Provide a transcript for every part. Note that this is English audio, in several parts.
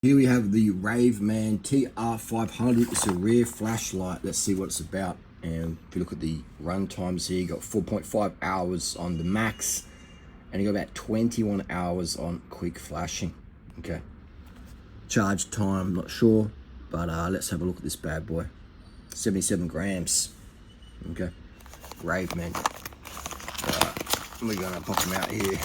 Here we have the Ravemen TR500. It's a rear flashlight. Let's see what it's about. And if you look at the run times here, you got 4.5 hours on the max, and you got about 21 hours on quick flashing. Okay. Charge time, not sure, but let's have a look at this bad boy. 77 grams. Okay. Ravemen. We're gonna pop them out here.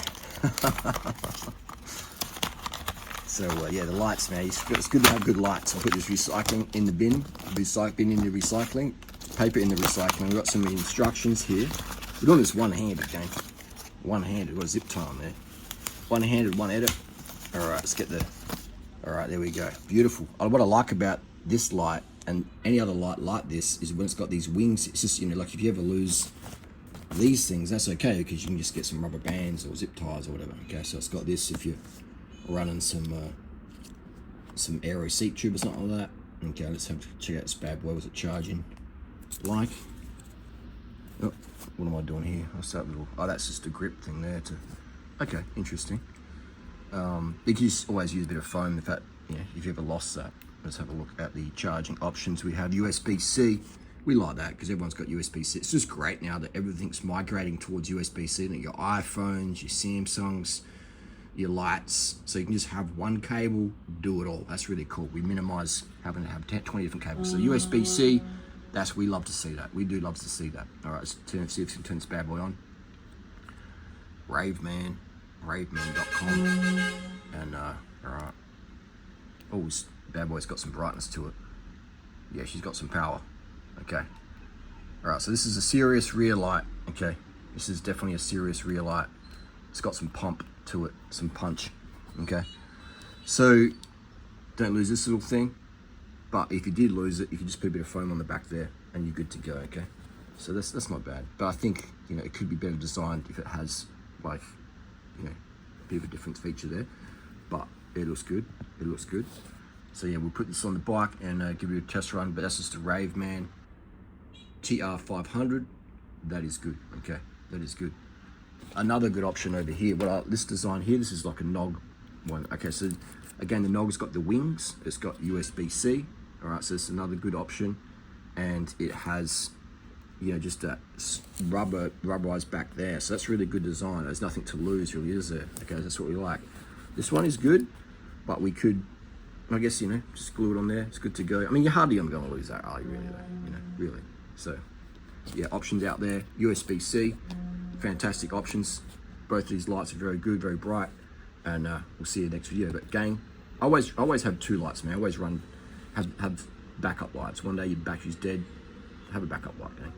So yeah, the lights, man. It's good to have good lights. I'll put this recycling in the bin, bin in the recycling, paper in the recycling. We've got some instructions here. We're doing this one-handed, gang. One-handed. We've got a zip tie on there. One-handed, one edit. All right, let's get the. All right, there we go. Beautiful. What I like about this light and any other light like this is when it's got these wings. It's just, like if you ever lose these things, that's okay, because you can just get some rubber bands or zip ties or whatever. Okay, so it's got this if you're running some aero seat tube or something like that. Okay, let's check out this bad boy. Was it charging? Like, oh, what am I doing here? What's that little? Oh, that's just a grip thing there. Okay, interesting. You can always use a bit of foam. In fact, if you ever lost that. Let's have a look at the charging options. We have USB-C. We like that because everyone's got USB-C. It's just great now that everything's migrating towards USB-C. Your iPhones, your Samsungs, your lights, so you can just have one cable, do it all. That's really cool. We minimize having to have 20 different cables. So USB-C, we love to see that. We do love to see that. All right, let's see if we can turn this bad boy on. Ravemen, ravemen.com. And all right. Oh, this bad boy's got some brightness to it. Yeah, she's got some power. Okay. All right, so this is a serious rear light. Okay, this is definitely a serious rear light. It's got some pump to it, some punch. Okay, so don't lose this little thing, but if you did lose it, you can just put a bit of foam on the back there and you're good to go. Okay, so that's not bad, but I think it could be better designed if it has like a bit of a different feature there, but it looks good. It looks good. So yeah, we'll put this on the bike and give you a test run, but that's just a Ravemen TR500. That is good. Okay, that is good. Another good option over here, this design here, this is like a nog one. Okay, so again, the nog's got the wings, it's got USB-C. All right, so it's another good option, and it has just that rubberized back there, so that's really good design. There's nothing to lose really, is there? Okay, that's what we like. This one is good, but we could, I guess, just glue it on there. It's good to go. I mean, you're hardly going to lose that, are you really, though? Really. So yeah, options out there. USB-C, fantastic options. Both of these lights are very good, very bright, and we'll see you next video. But gang, I always have two lights, man. I always have backup lights. One day your battery's dead, have a backup light, gang.